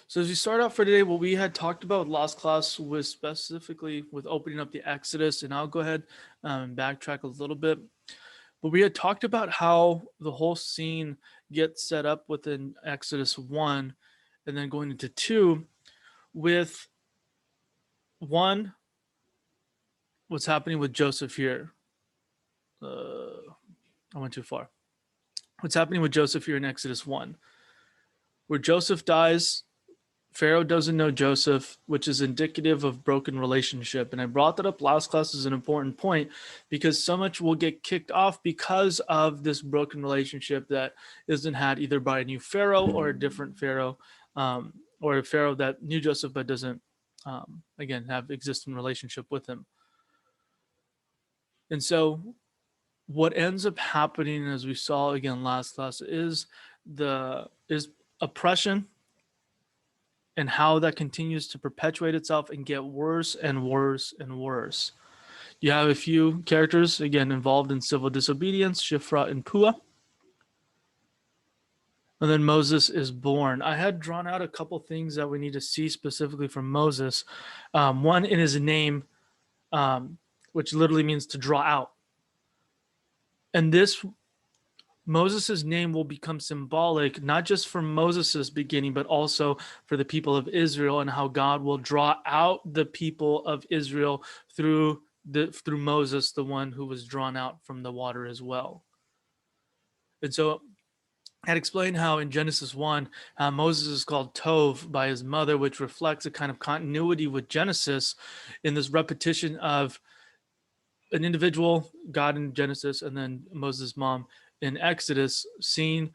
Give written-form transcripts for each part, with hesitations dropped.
So as we start out for today, what we had talked about last class was specifically with opening up the Exodus, and I'll go ahead and backtrack a little bit. But we had talked about how the whole scene gets set up within Exodus 1 and then going into 2 with 1, what's happening with Joseph here. I went too far. What's happening with Joseph here in Exodus 1, where Joseph dies. Pharaoh doesn't know Joseph, which is indicative of broken relationship. And I brought that up last class as an important point because so much will get kicked off because of this broken relationship that isn't had either by a new Pharaoh or a different Pharaoh, or a Pharaoh that knew Joseph but doesn't, again, have existing relationship with him. And so what ends up happening, as we saw again last class, is oppression, and how that continues to perpetuate itself and get worse and worse and worse. You have a few characters, again, involved in civil disobedience, Shifra and Pua. And then Moses is born. I had drawn out a couple things that we need to see specifically from Moses. One in his name, which literally means to draw out. And this Moses' name will become symbolic, not just for Moses' beginning, but also for the people of Israel, and how God will draw out the people of Israel through Moses, the one who was drawn out from the water as well. And so I had explained how in Genesis 1, Moses is called Tov by his mother, which reflects a kind of continuity with Genesis in this repetition of an individual, God in Genesis, and then Moses' mom in Exodus, seeing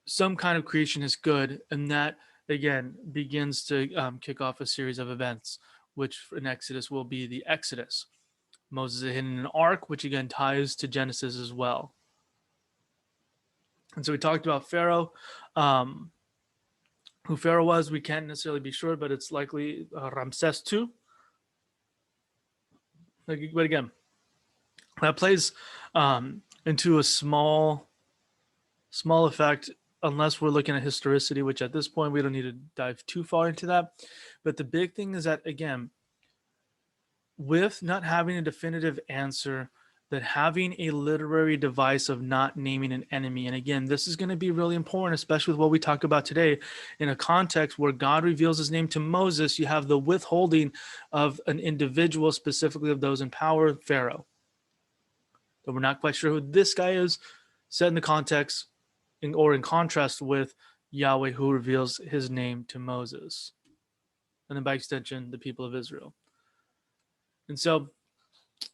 some kind of creation is good, and that again begins to kick off a series of events, which in Exodus will be the Exodus. Moses is hidden in an ark, which again ties to Genesis as well. And so we talked about Pharaoh. Who Pharaoh was, we can't necessarily be sure, but it's likely Ramses II. But again, that plays into a small effect, unless we're looking at historicity, which at this point we don't need to dive too far into that. But the big thing is that, again, with not having a definitive answer, that having a literary device of not naming an enemy. And again, this is going to be really important, especially with what we talk about today. In a context where God reveals his name to Moses, you have the withholding of an individual, specifically of those in power, Pharaoh. But we're not quite sure who this guy is, set in the context or in contrast with Yahweh, who reveals his name to Moses, and then by extension, the people of Israel. And so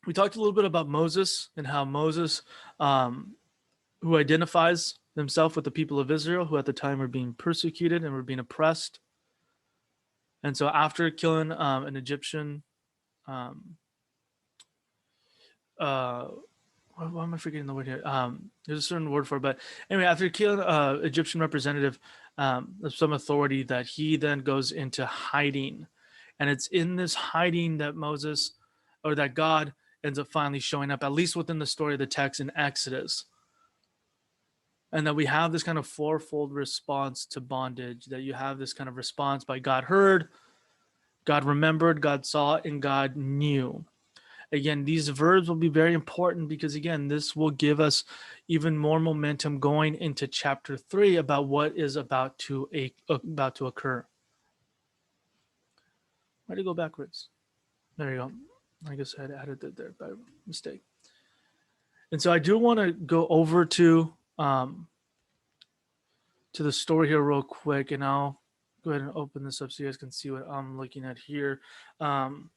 we talked a little bit about Moses and how Moses, who identifies himself with the people of Israel, who at the time were being persecuted and were being oppressed. And so after killing an Egyptian, why am I forgetting the word here? There's a certain word for it, but anyway, after killing an Egyptian representative of some authority, that he then goes into hiding. And it's in this hiding that that God ends up finally showing up, at least within the story of the text in Exodus. And that we have this kind of fourfold response to bondage, that you have this kind of response by God heard, God remembered, God saw, and God knew. Again, these verbs will be very important because, again, this will give us even more momentum going into chapter 3 about what is about to occur. Why did it go backwards? There you go. I guess I had added that there by mistake. And so I do want to go over to the story here real quick, and I'll go ahead and open this up so you guys can see what I'm looking at here. And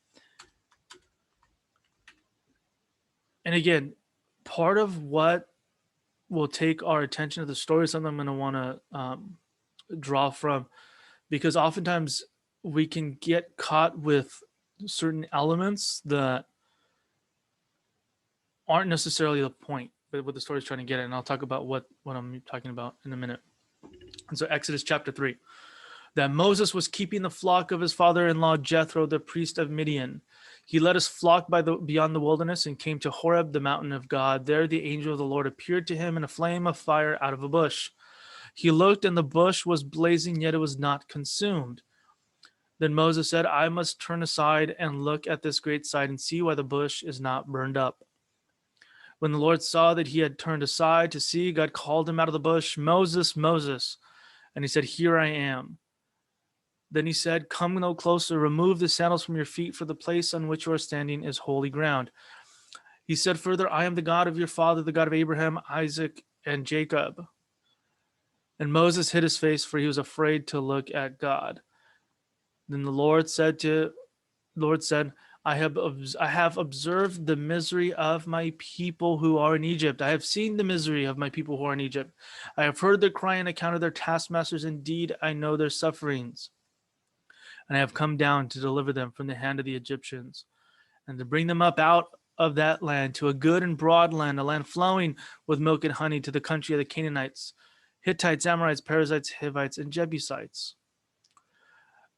again, part of what will take our attention to the story is something I'm going to want to draw from, because oftentimes we can get caught with certain elements that aren't necessarily the point, but what the story is trying to get at. And I'll talk about what I'm talking about in a minute. And so Exodus chapter 3, that Moses was keeping the flock of his father-in-law Jethro, the priest of Midian. He led his flock beyond the wilderness and came to Horeb, the mountain of God. There the angel of the Lord appeared to him in a flame of fire out of a bush. He looked, and the bush was blazing, yet it was not consumed. Then Moses said, I must turn aside and look at this great sight and see why the bush is not burned up. When the Lord saw that he had turned aside to see, God called him out of the bush, Moses, Moses. And he said, Here I am. Then he said, Come no closer, remove the sandals from your feet, for the place on which you are standing is holy ground. He said further, I am the God of your father, the God of Abraham, Isaac, and Jacob. And Moses hid his face, for he was afraid to look at God. Then the Lord said, I have observed the misery of my people who are in Egypt. I have seen the misery of my people who are in Egypt. I have heard their cry on account of their taskmasters. Indeed, I know their sufferings. And I have come down to deliver them from the hand of the Egyptians, and to bring them up out of that land to a good and broad land, a land flowing with milk and honey, to the country of the Canaanites, Hittites, Amorites, Perizzites, Hivites, and Jebusites.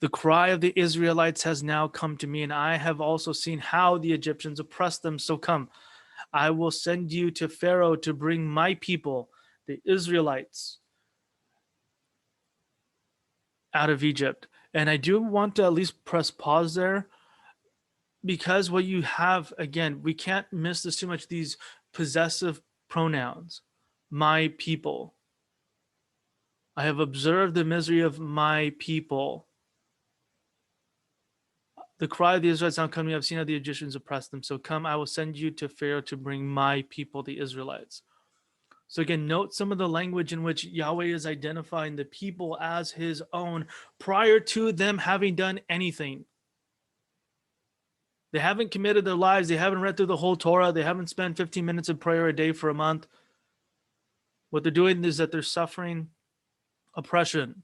The cry of the Israelites has now come to me, and I have also seen how the Egyptians oppressed them. So come, I will send you to Pharaoh to bring my people, the Israelites, out of Egypt. And I do want to at least press pause there, because what you have, again, we can't miss this too much, these possessive pronouns. My people. I have observed the misery of my people. The cry of the Israelites now come to me. I've seen how the Egyptians oppressed them. So come, I will send you to Pharaoh to bring my people, the Israelites. So again, note some of the language in which Yahweh is identifying the people as his own prior to them having done anything. They haven't committed their lives. They haven't read through the whole Torah. They haven't spent 15 minutes of prayer a day for a month. What they're doing is that they're suffering oppression.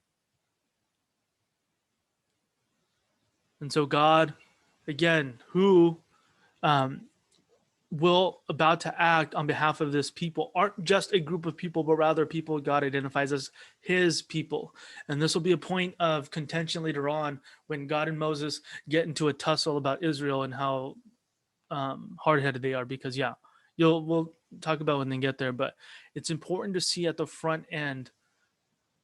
And so God, again, who will about to act on behalf of this people, aren't just a group of people, but rather people God identifies as his people. And this will be a point of contention later on when God and Moses get into a tussle about Israel and how hard-headed they are, because we'll talk about when they get there, but it's important to see at the front end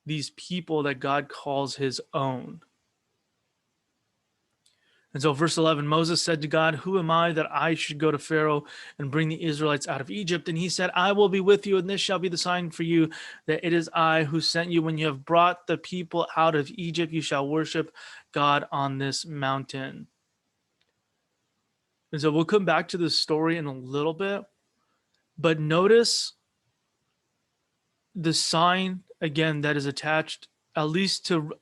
these people that God calls his own. And so verse 11, Moses said to God, who am I that I should go to Pharaoh and bring the Israelites out of Egypt? And he said, I will be with you, and this shall be the sign for you that it is I who sent you. When you have brought the people out of Egypt, you shall worship God on this mountain. And so we'll come back to this story in a little bit, but notice the sign, again, that is attached, at least to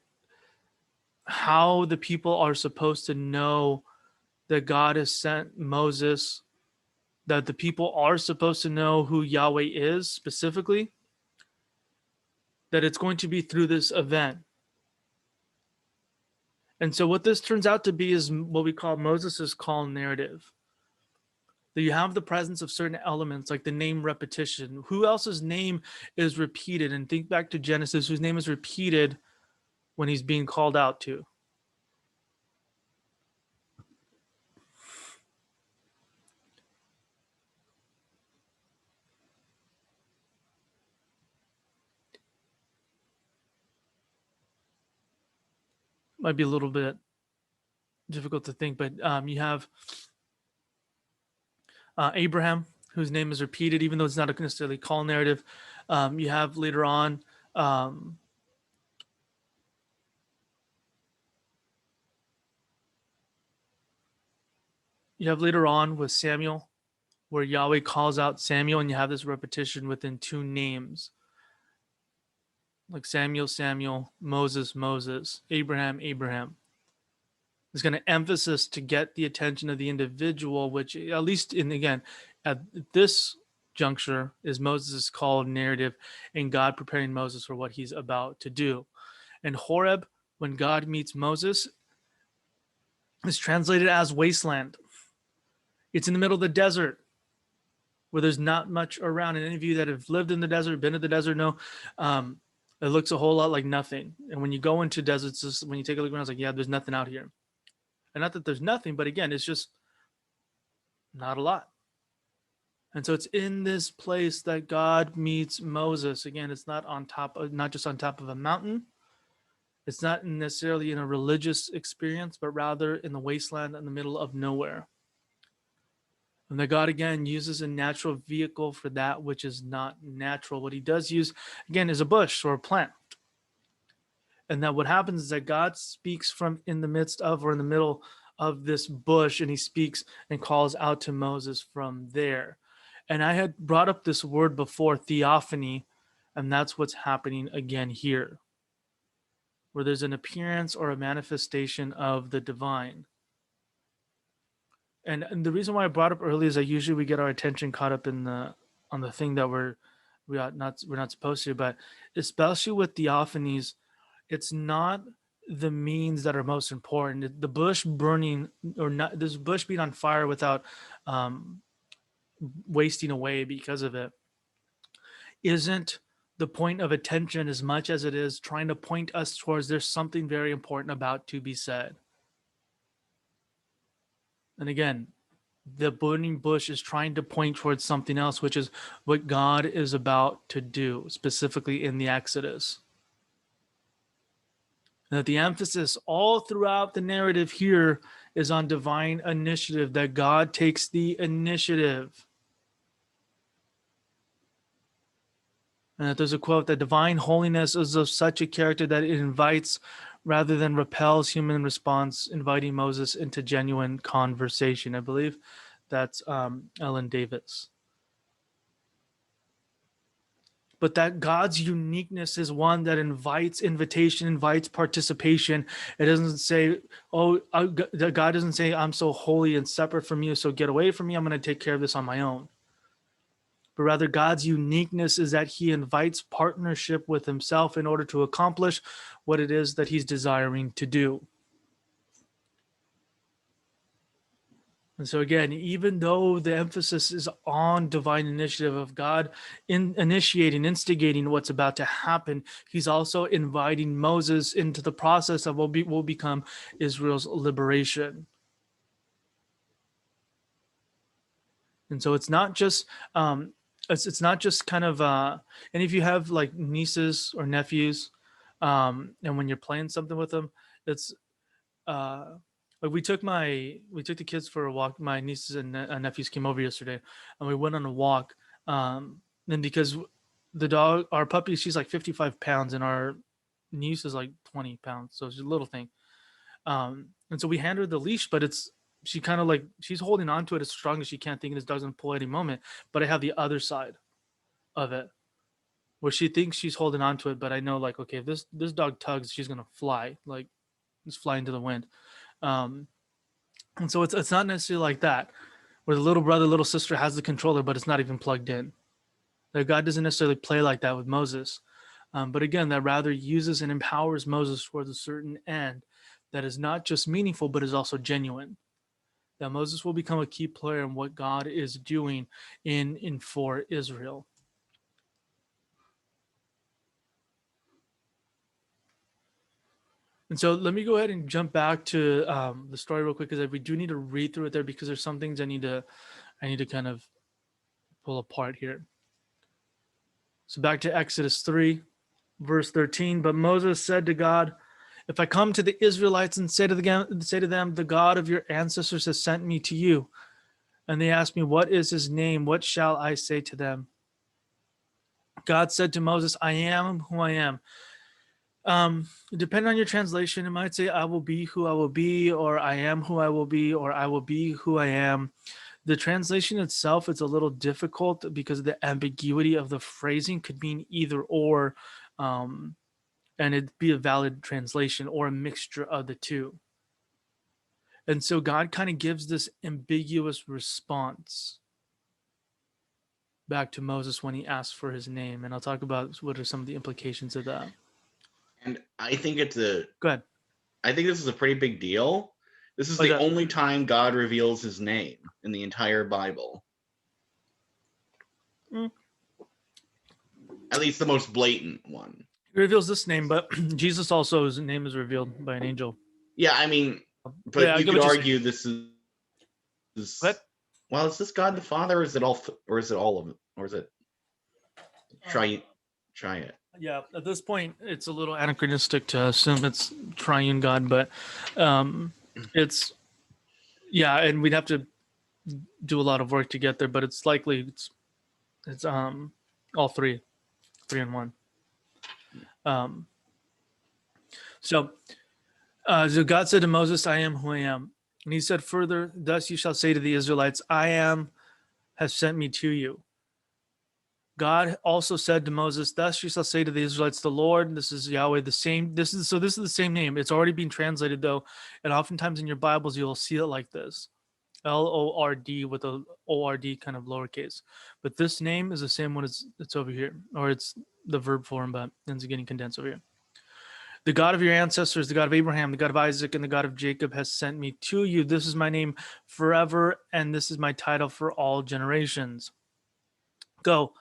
how the people are supposed to know that God has sent Moses, that the people are supposed to know who Yahweh is specifically, that it's going to be through this event. And so what this turns out to be is what we call Moses's call narrative. That you have the presence of certain elements like the name repetition. Who else's name is repeated? And think back to Genesis, whose name is repeated when he's being called out to. Might be a little bit difficult to think, but you have Abraham, whose name is repeated, even though it's not necessarily call narrative. You have later on with Samuel, where Yahweh calls out Samuel, and you have this repetition within two names. Like Samuel, Samuel, Moses, Moses, Abraham, Abraham. There's going to emphasis to get the attention of the individual, which at least at this juncture is Moses' call narrative and God preparing Moses for what he's about to do. And Horeb, when God meets Moses, is translated as wasteland. It's in the middle of the desert where there's not much around. And any of you that have lived in the desert, been to the desert, know it looks a whole lot like nothing. And when you go into deserts, just, when you take a look around, it's like, yeah, there's nothing out here. And not that there's nothing, but again, it's just not a lot. And so it's in this place that God meets Moses. Again, it's not on top of, not just on top of a mountain. It's not necessarily in a religious experience, but rather in the wasteland in the middle of nowhere. And that God again uses a natural vehicle for that which is not natural. What he does use again is a bush or a plant. And that what happens is that God speaks from in the midst of or in the middle of this bush, and he speaks and calls out to Moses from there. And I had brought up this word before, theophany, and that's what's happening again here, where there's an appearance or a manifestation of the divine. And the reason why I brought up early is that usually we get our attention caught up in the on the thing that we're not supposed to, but especially with theophanies, it's not the means that are most important. The bush burning or not, this bush being on fire without um, wasting away because of it, isn't the point of attention as much as it is trying to point us towards there's something very important about to be said. And again, the burning bush is trying to point towards something else, which is what God is about to do, specifically in the Exodus. And that the emphasis all throughout the narrative here is on divine initiative, that God takes the initiative. And that there's a quote that divine holiness is of such a character that it invites rather than repels human response, inviting Moses into genuine conversation. I believe that's Ellen Davis. But that God's uniqueness is one that invites invitation, invites participation. It doesn't say, oh, God doesn't say, I'm so holy and separate from you, so get away from me. I'm going to take care of this on my own. But rather, God's uniqueness is that he invites partnership with himself in order to accomplish what it is that he's desiring to do. And so again, even though the emphasis is on divine initiative of God in initiating, instigating what's about to happen, he's also inviting Moses into the process of what will become Israel's liberation. And so it's not just it's not just kind of and if you have like nieces or nephews, and when you're playing something with them, it's like we took the kids for a walk. My nieces and nephews came over yesterday, and we went on a walk. And because the dog, our puppy, she's like 55 pounds, and our niece is like 20 pounds, so she's a little thing. And so we hand her the leash, but she kind of like she's holding on to it as strong as she can, thinking this doesn't pull any moment. But I have the other side of it, where she thinks she's holding on to it, but I know like, okay, if this dog tugs, she's gonna fly, like just fly into the wind. And so it's not necessarily like that, where the little brother, little sister has the controller, but it's not even plugged in. That God doesn't necessarily play like that with Moses. But again, that rather uses and empowers Moses towards a certain end that is not just meaningful, but is also genuine. That Moses will become a key player in what God is doing in for Israel. And so let me go ahead and jump back to the story real quick, because we do need to read through it there, because there's some things I need to kind of pull apart here. So back to Exodus 3, verse 13. But Moses said to God, if I come to the Israelites and say to them, the God of your ancestors has sent me to you, and they ask me, what is his name? What shall I say to them? God said to Moses, I am who I am. Depending on your translation, it might say, I will be who I will be, or I am who I will be, or I will be who I am. The translation itself is a little difficult because of the ambiguity of the phrasing. Could mean either or, and it'd be a valid translation or a mixture of the two. And so God kind of gives this ambiguous response back to Moses when he asks for his name. And I'll talk about what are some of the implications of that. And I think Go ahead. I think this is a pretty big deal. This is the only time God reveals his name in the entire Bible. At least the most blatant one. He reveals this name, but Jesus also, his name is revealed by an angel. Yeah, I mean, but you could argue this is... What? Well, is this God the Father, or is it all, or is it all of it, or is it try it? Yeah, at this point, it's a little anachronistic to assume it's triune God, but it's yeah, and we'd have to do a lot of work to get there, but it's likely it's all three in one. Um, so so God said to Moses, "I am who I am," and He said further, "Thus you shall say to the Israelites, I am has sent me to you." God also said to Moses, "Thus you shall say to the Israelites, the Lord, this is Yahweh, the same." This is the same name. It's already been translated though, and oftentimes in your Bibles you'll see it like this: Lord with a ord kind of lowercase. But this name is the same one as it's over here, or it's the verb form, but ends up getting condensed over here. The God of your ancestors, the God of Abraham, the God of Isaac, and the God of Jacob has sent me to you. This is my name forever, and this is my title for all generations. Go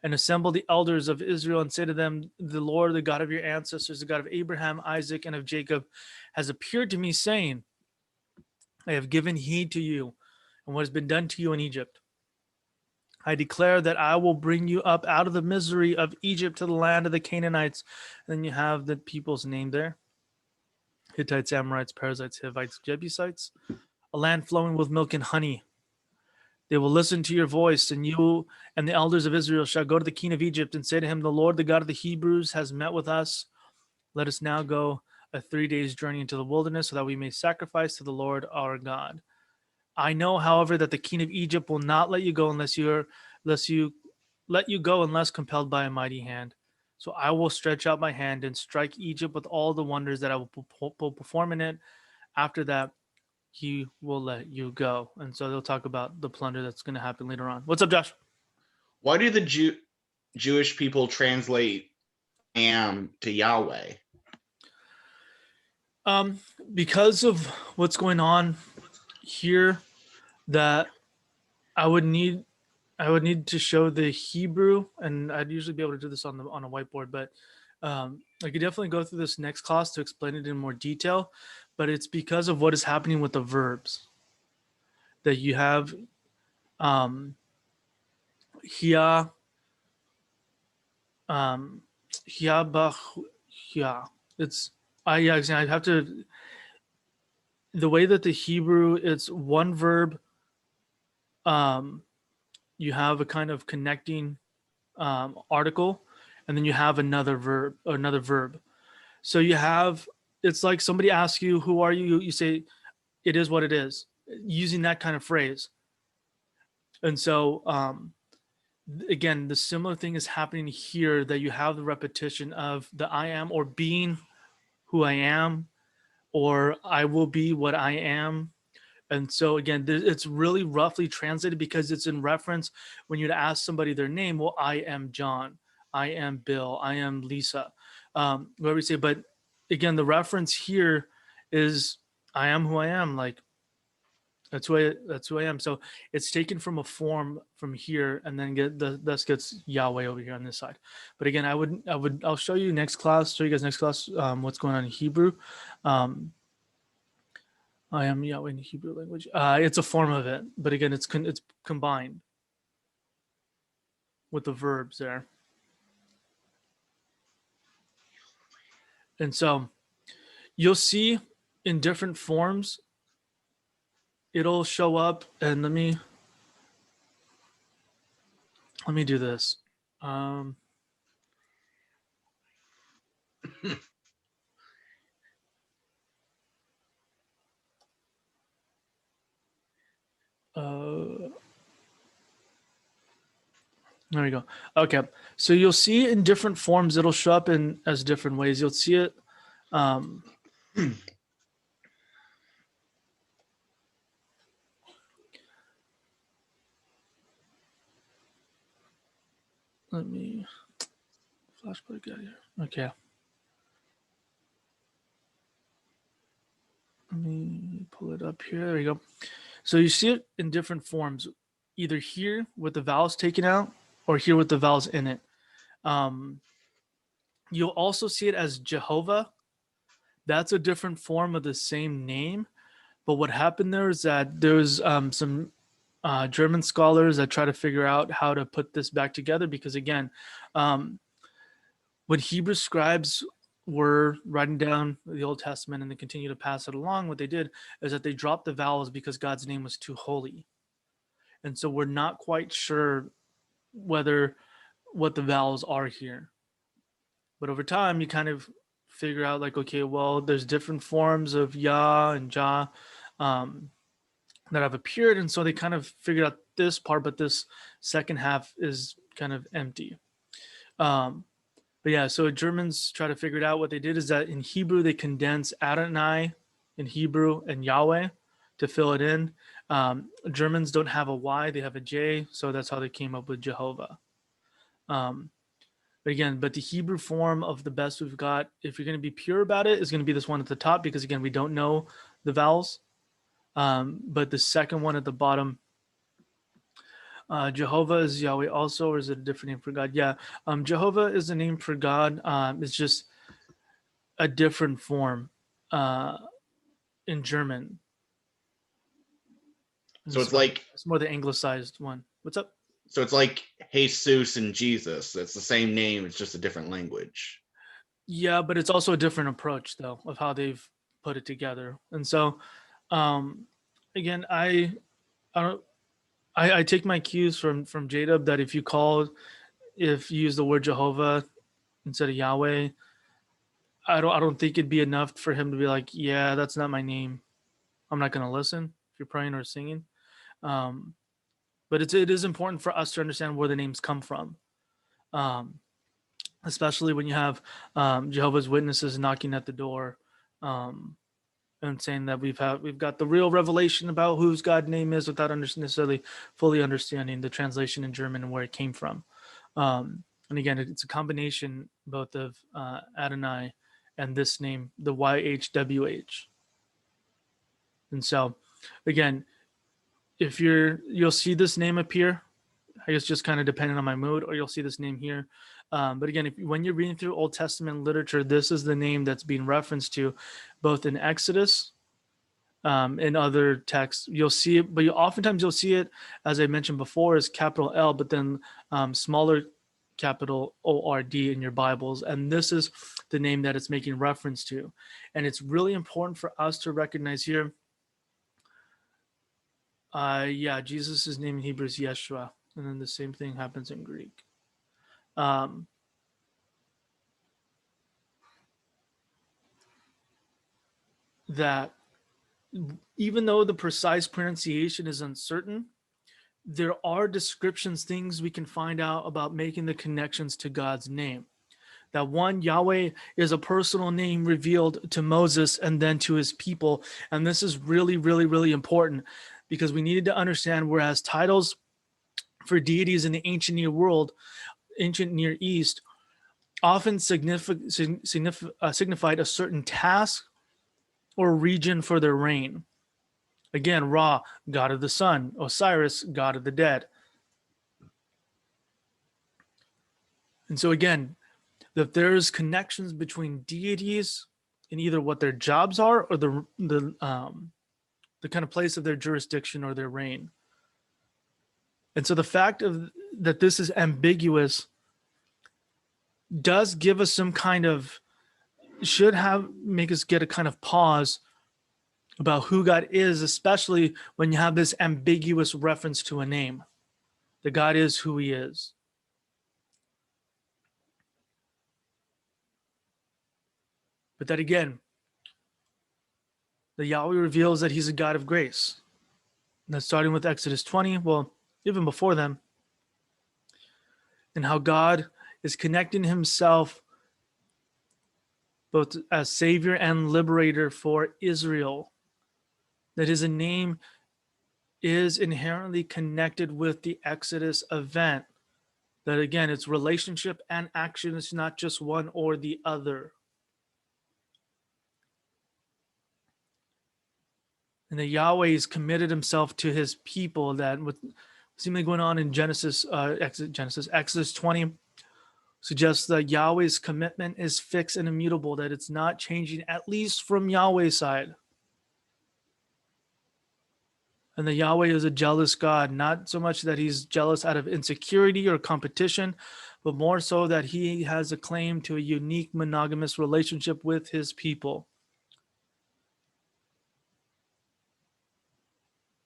and assemble the elders of Israel and say to them, the Lord, the God of your ancestors, the God of Abraham, Isaac, and of Jacob, has appeared to me, saying, I have given heed to you and what has been done to you in Egypt. I declare that I will bring you up out of the misery of Egypt to the land of the Canaanites. And then you have the people's name there: Hittites, Amorites, Perizzites, Hivites, Jebusites, a land flowing with milk and honey. They will listen to your voice, and you and the elders of Israel shall go to the king of Egypt and say to him, the Lord, the God of the Hebrews, has met with us. Let us now go a 3 days journey into the wilderness so that we may sacrifice to the Lord our God. I know, however, that the king of Egypt will not let you go unless you let you go unless compelled by a mighty hand. So I will stretch out my hand and strike Egypt with all the wonders that I will perform in it. After that, he will let you go. And so they'll talk about the plunder that's going to happen later on. What's up, Josh? Why do the Jewish people translate "am" to Yahweh? Because of what's going on here, that I would need to show the Hebrew, and I'd usually be able to do this on a whiteboard, but I could definitely go through this next class to explain it in more detail. But it's because of what is happening with the verbs that you have hia, hia bach, hia. It's yeah, exactly. I'd have to, the way that the Hebrew, it's one verb. Um, you have a kind of connecting article, and then you have another verb. So you have, it's like somebody asks you, "Who are you?" You say, "It is what it is," using that kind of phrase. And so again, the similar thing is happening here, that you have the repetition of the I am, or being who I am, or I will be what I am. And so again, it's really roughly translated because it's in reference when you'd ask somebody their name. Well, I am John, I am Bill, I am Lisa, whatever you say. But again, the reference here is I am who I am. Like that's who I am. So it's taken from a form from here, and then thus gets Yahweh over here on this side. But again, I'll show you next class. Show you guys next class what's going on in Hebrew. I am Yahweh in the Hebrew language. It's a form of it, but again, it's combined with the verbs there. And so you'll see in different forms, it'll show up. And let me do this. There we go. Okay, so you'll see in different forms, it'll show up in as different ways. You'll see it. Let me flashback out here. Okay. Let me pull it up here. There you go. So you see it in different forms, either here with the vowels taken out, or here with the vowels in it. You'll also see it as Jehovah. That's a different form of the same name. But what happened there is that there's some German scholars that try to figure out how to put this back together, because again, um, when Hebrew scribes were writing down the Old Testament and they continue to pass it along, what they did is that they dropped the vowels because God's name was too holy. And so we're not quite sure whether what the vowels are here. But over time, you kind of figure out like, okay, well, there's different forms of Yah and Jah um, that have appeared. And so they kind of figured out this part, but this second half is kind of empty. But yeah, so Germans try to figure it out. What they did is that in Hebrew, they condense Adonai in Hebrew and Yahweh to fill it in. Germans don't have a Y, they have a J. So that's how they came up with Jehovah. But again, but the Hebrew form of the best we've got, if you're going to be pure about it, is going to be this one at the top, because again, we don't know the vowels. But the second one at the bottom, Jehovah is Yahweh also, or is it a different name for God? Yeah, Jehovah is a name for God. It's just a different form in German. So it's like it's more the anglicized one. What's up? So it's like Jesus and Jesus. It's the same name. It's just a different language. Yeah, but it's also a different approach, though, of how they've put it together. And so, again, I don't. I take my cues from J-Dub that if you use the word Jehovah instead of Yahweh, I don't think it'd be enough for him to be like, yeah, that's not my name. I'm not going to listen if you're praying or singing. But it is important for us to understand where the names come from, especially when you have Jehovah's Witnesses knocking at the door and saying that we've got the real revelation about whose God's name is without necessarily fully understanding the translation in German and where it came from. And again, it's a combination both of Adonai and this name, the YHWH. And so, again, if you'll see this name appear, I guess just kind of depending on my mood, or you'll see this name here. But again, when you're reading through Old Testament literature, this is the name that's being referenced to both in Exodus and other texts. You'll see it, but oftentimes you'll see it, as I mentioned before, as capital L, but then smaller capital ORD in your Bibles. And this is the name that it's making reference to. And it's really important for us to recognize here. Jesus' name in Hebrew is Yeshua. And then the same thing happens in Greek. That even though the precise pronunciation is uncertain, there are descriptions, things we can find out about making the connections to God's name. That one, Yahweh is a personal name revealed to Moses and then to his people. And this is really, really, really important, because we needed to understand, whereas titles for deities in the ancient Near East, often signified a certain task or region for their reign. Again, Ra, god of the sun; Osiris, god of the dead. And so again, that there's connections between deities in either what their jobs are or the kind of place of their jurisdiction or their reign. And so the fact that this is ambiguous does give us some kind of, make us get a kind of pause about who God is, especially when you have this ambiguous reference to a name. That God is who he is. But that again, the Yahweh reveals that he's a God of grace. And that's starting with Exodus 20, well, even before then, and how God is connecting himself both as Savior and Liberator for Israel. That his name is inherently connected with the Exodus event. That again, it's relationship and action. It's not just one or the other. And that Yahweh has committed himself to his people. That what seemingly going on in Exodus 20 suggests that Yahweh's commitment is fixed and immutable, that it's not changing, at least from Yahweh's side. And that Yahweh is a jealous God, not so much that he's jealous out of insecurity or competition, but more so that he has a claim to a unique monogamous relationship with his people.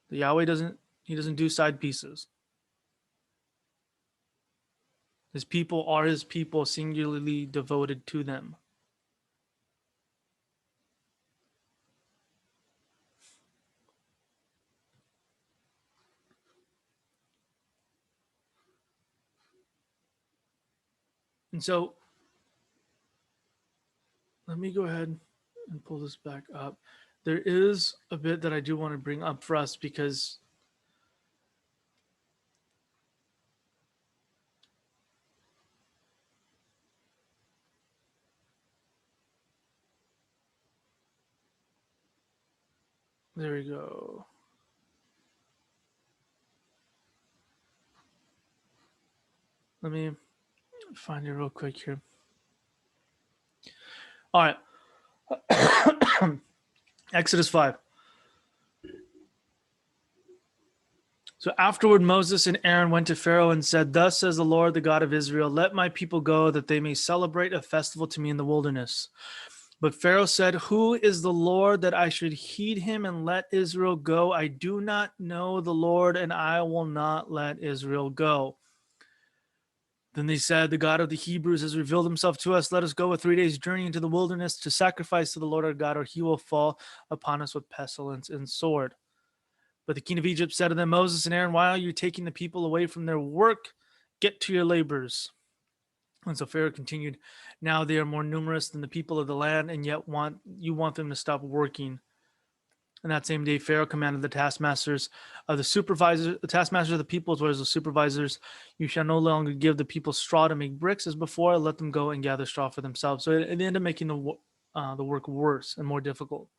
The Yahweh doesn't do side pieces. His people are his people, singularly devoted to them. And so let me go ahead and pull this back up. There is a bit that I do want to bring up for us because there we go. Let me find it real quick here. All right. Exodus 5. So afterward, Moses and Aaron went to Pharaoh and said, "Thus says the Lord, the God of Israel, let my people go that they may celebrate a festival to me in the wilderness." But Pharaoh said, "Who is the Lord that I should heed him and let Israel go? I do not know the Lord, and I will not let Israel go." Then they said, "The God of the Hebrews has revealed himself to us. Let us go a 3 days' journey into the wilderness to sacrifice to the Lord our God, or he will fall upon us with pestilence and sword." But the king of Egypt said to them, "Moses and Aaron, why are you taking the people away from their work? Get to your labors." And so Pharaoh continued, "Now they are more numerous than the people of the land, and yet you want them to stop working." And that same day, Pharaoh commanded the taskmasters of the taskmasters of the people, as well as the supervisors, "You shall no longer give the people straw to make bricks as before. Let them go and gather straw for themselves." So it ended up making the work worse and more difficult.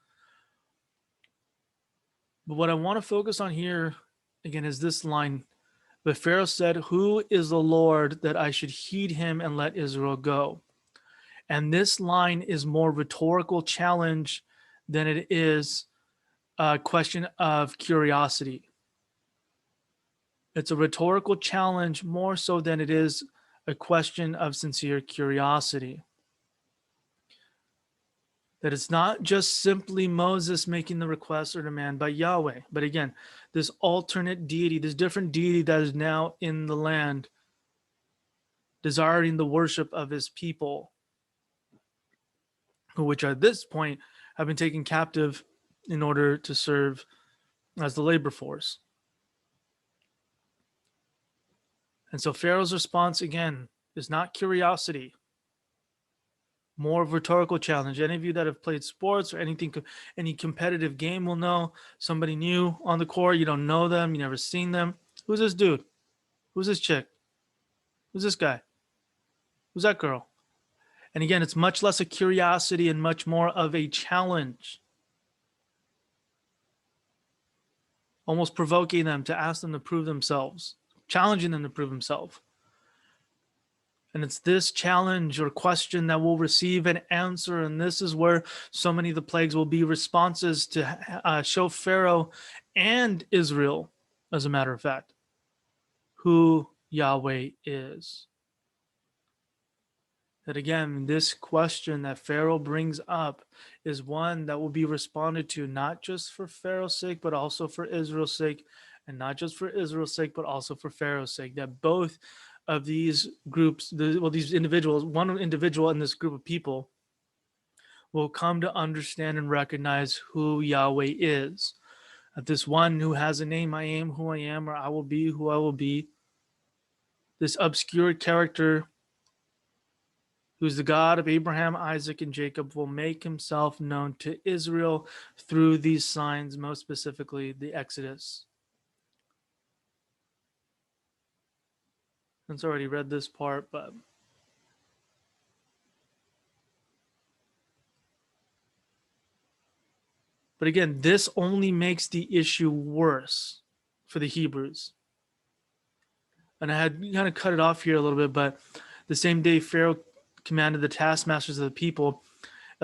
But what I want to focus on here, again, is this line. But Pharaoh said, "Who is the Lord that I should heed him and let Israel go?" And this line is more rhetorical challenge than it is a question of curiosity. It's a rhetorical challenge more so than it is a question of sincere curiosity. That it's not just simply Moses making the request or demand by Yahweh, but again, this alternate deity, this different deity that is now in the land, desiring the worship of his people, which at this point have been taken captive in order to serve as the labor force. And so Pharaoh's response, again, is not curiosity, more of a rhetorical challenge. Any of you that have played sports or any competitive game will know somebody new on the court. You don't know them. You never seen them. Who's this dude? Who's this chick? Who's this guy? Who's that girl? And again, it's much less a curiosity and much more of a challenge, almost provoking them to ask them to prove themselves, challenging them to prove themselves. And it's this challenge or question that will receive an answer. And this is where so many of the plagues will be responses to show Pharaoh and Israel, as a matter of fact, who Yahweh is. That again, this question that Pharaoh brings up is one that will be responded to not just for Pharaoh's sake, but also for Israel's sake, and not just for Israel's sake, but also for Pharaoh's sake. That both of these groups, these individuals, one individual in this group of people will come to understand and recognize who Yahweh is. That this one who has a name, I am who I am, or I will be who I will be, this obscure character who's the God of Abraham, Isaac, and Jacob, will make himself known to Israel through these signs, most specifically the Exodus. I've already read this part, but again, this only makes the issue worse for the Hebrews. And I had kind of cut it off here a little bit, but the same day Pharaoh commanded the taskmasters of the people,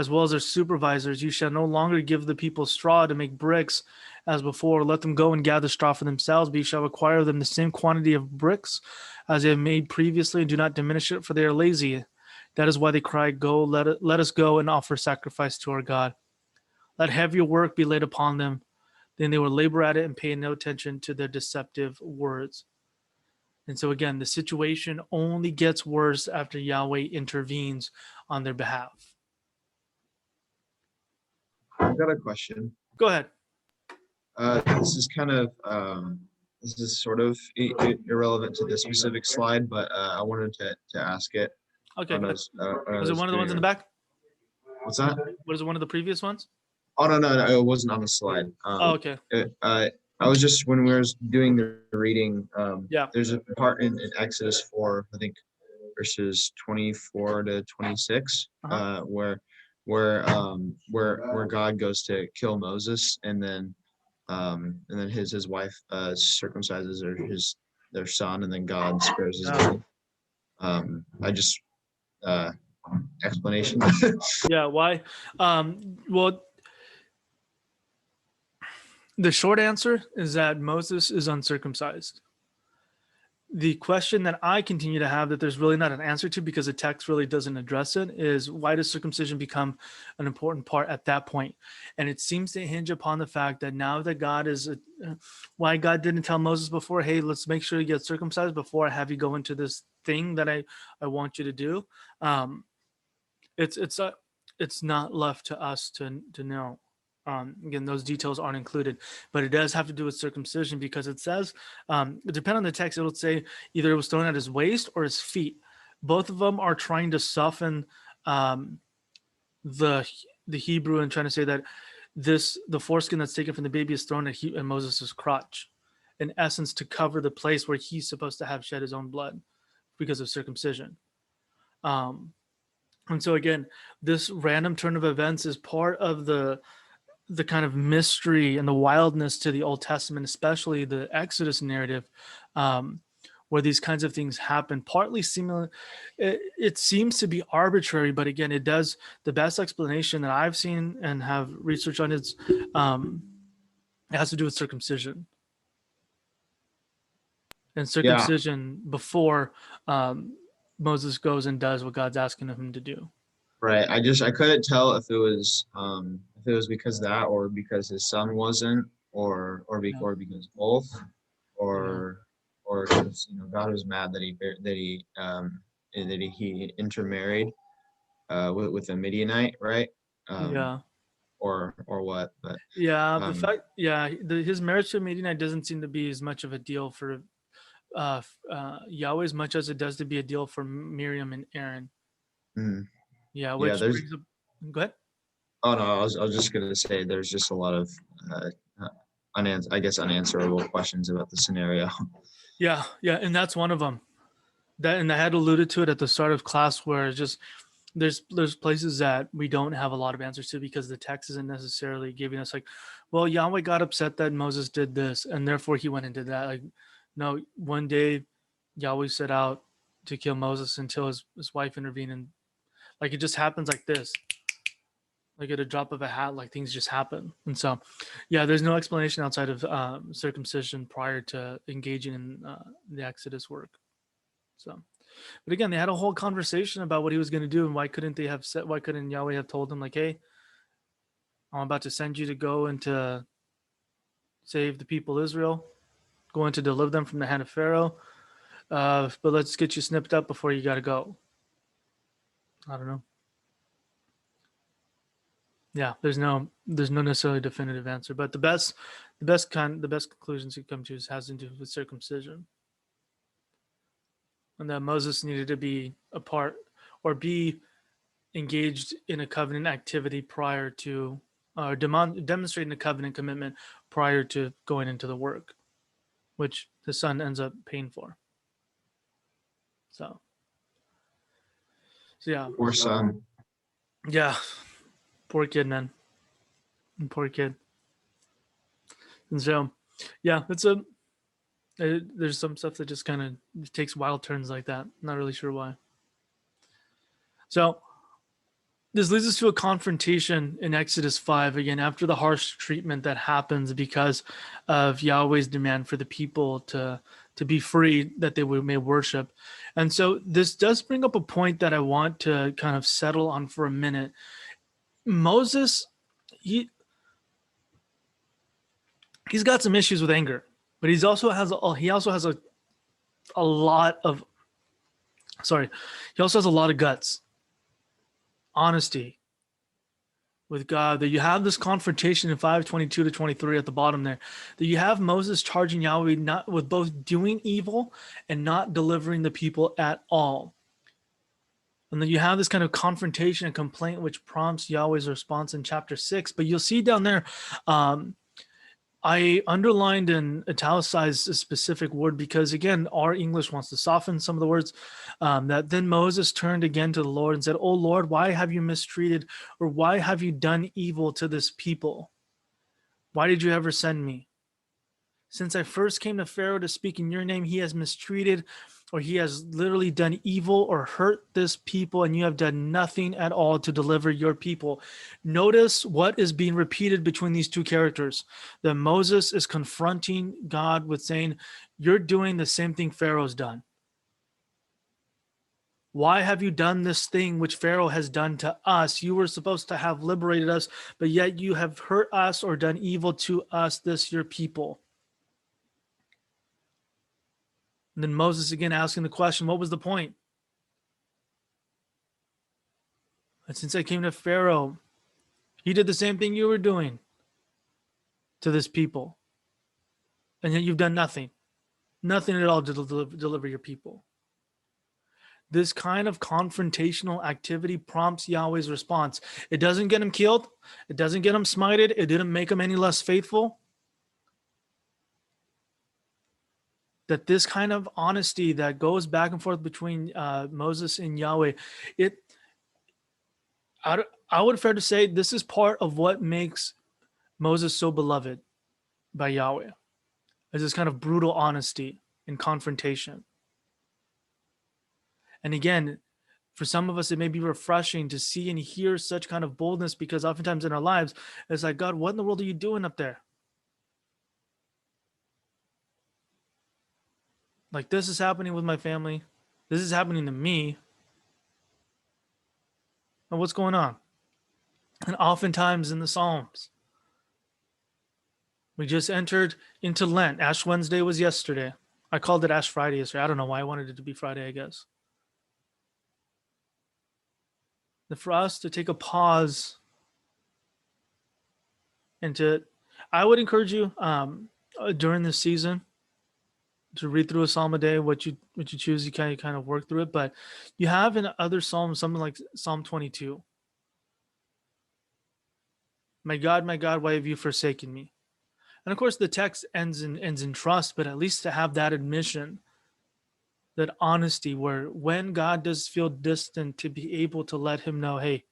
as well as their supervisors. You shall no longer give the people straw to make bricks as before. Let them go and gather straw for themselves, but you shall require them the same quantity of bricks as they have made previously, and do not diminish it, for they are lazy. That is why they cry, Go, let us go and offer sacrifice to our God. Let heavier work be laid upon them. Then they will labor at it and pay no attention to their deceptive words. And so, again, the situation only gets worse after Yahweh intervenes on their behalf. I've got a question. Go ahead. This is kind of this is sort of irrelevant to this specific slide, but I wanted to ask it. Okay. Was Was it one of the ones in the back? What's that? Was it one of the previous ones? Oh no, it wasn't on the slide. Oh, okay. I was just when we were doing the reading. Yeah. There's a part in Exodus 4, I think, verses 24 to 26, where God goes to kill Moses, and then his wife circumcises their son, and then God spares his life. I just explanation. Yeah. Why? Well, the short answer is that Moses is uncircumcised. The question that I continue to have that there's really not an answer to, because the text really doesn't address it, is why does circumcision become an important part at that point? And it seems to hinge upon the fact that now that why God didn't tell Moses before, hey, let's make sure you get circumcised before I have you go into this thing that I want you to do. It's not left to us to know. Again, those details aren't included, but it does have to do with circumcision, because it says, depending on the text, it'll say either it was thrown at his waist or his feet. Both of them are trying to soften the Hebrew and trying to say that the foreskin that's taken from the baby is thrown at Moses' crotch, in essence, to cover the place where he's supposed to have shed his own blood because of circumcision. And so again, this random turn of events is part of the kind of mystery and the wildness to the Old Testament, especially the Exodus narrative, where these kinds of things happen. Partly similar, it seems to be arbitrary, but again, it does. The best explanation that I've seen and have research on it has to do with circumcision, and circumcision before Moses goes and does what God's asking him to do. Right. I couldn't tell if it was because of that, or because his son wasn't, or because both, or because God was mad that he intermarried with a Midianite, right? Or what? But the fact, his marriage to a Midianite doesn't seem to be as much of a deal for Yahweh as much as it does to be a deal for Miriam and Aaron. Mm-hmm. Yeah, which brings up. Go ahead. Oh no, I was just gonna say there's just a lot of unanswerable questions about the scenario. Yeah, and that's one of them. And I had alluded to it at the start of class, where it's just there's places that we don't have a lot of answers to, because the text isn't necessarily giving us like, well, Yahweh got upset that Moses did this, and therefore he went into that. Like, no, one day Yahweh set out to kill Moses until his wife intervened, and like it just happens like this, like at a drop of a hat, like things just happen. And so, yeah, there's no explanation outside of circumcision prior to engaging in the Exodus work. So, but again, they had a whole conversation about what he was going to do, and why couldn't Yahweh have told him like, hey, I'm about to send you to go and to save the people Israel, going to deliver them from the hand of Pharaoh, but let's get you snipped up before you got to go. I don't know. Yeah, there's no necessarily definitive answer, but the best conclusions you come to has to do with circumcision, and that Moses needed to be a part or be engaged in a covenant activity prior to demonstrating a covenant commitment prior to going into the work, which the son ends up paying for. So yeah. Poor son. Yeah. Poor kid, man. Poor kid. And so, yeah, there's some stuff that just kind of takes wild turns like that. Not really sure why. So this leads us to a confrontation in Exodus 5, again, after the harsh treatment that happens because of Yahweh's demand for the people to be free, that they may worship. And so this does bring up a point that I want to kind of settle on for a minute. Moses, he's got some issues with anger, but he also has a lot of he also has a lot of guts, honesty with God. That you have this confrontation in 5:22 to 23 at the bottom there, that you have Moses charging Yahweh not with both doing evil and not delivering the people at all. And then you have this kind of confrontation and complaint, which prompts Yahweh's response in chapter 6. But you'll see down there, I underlined and italicized a specific word because, again, our English wants to soften some of the words. That then Moses turned again to the Lord and said, "Oh Lord, why have you mistreated, or why have you done evil to this people? Why did you ever send me? Since I first came to Pharaoh to speak in your name, he has mistreated, or he has literally done evil or hurt this people, and you have done nothing at all to deliver your people." Notice what is being repeated between these two characters. That Moses is confronting God with saying, "You're doing the same thing Pharaoh's done. Why have you done this thing which Pharaoh has done to us? You were supposed to have liberated us, but yet you have hurt us or done evil to us, this your people." And then Moses again asking the question, what was the point? And since I came to Pharaoh, he did the same thing you were doing to this people. And yet you've done nothing. Nothing at all to deliver your people. This kind of confrontational activity prompts Yahweh's response. It doesn't get him killed. It doesn't get him smited. It didn't make him any less faithful. That this kind of honesty that goes back and forth between Moses and Yahweh, I would fair to say this is part of what makes Moses so beloved by Yahweh, is this kind of brutal honesty and confrontation. And again, for some of us, it may be refreshing to see and hear such kind of boldness, because oftentimes in our lives, it's like, God, what in the world are you doing up there? Like, this is happening with my family. This is happening to me. And what's going on? And oftentimes in the Psalms, we just entered into Lent. Ash Wednesday was yesterday. I called it Ash Friday yesterday. I don't know why I wanted it to be Friday, I guess. That for us to take a pause and I would encourage you during this season to read through a psalm a day. What you choose, you kind of work through it. But you have in other psalms something like Psalm 22. My God, why have you forsaken me? And of course, the text ends in trust, but at least to have that admission, that honesty, where when God does feel distant, to be able to let him know, hey,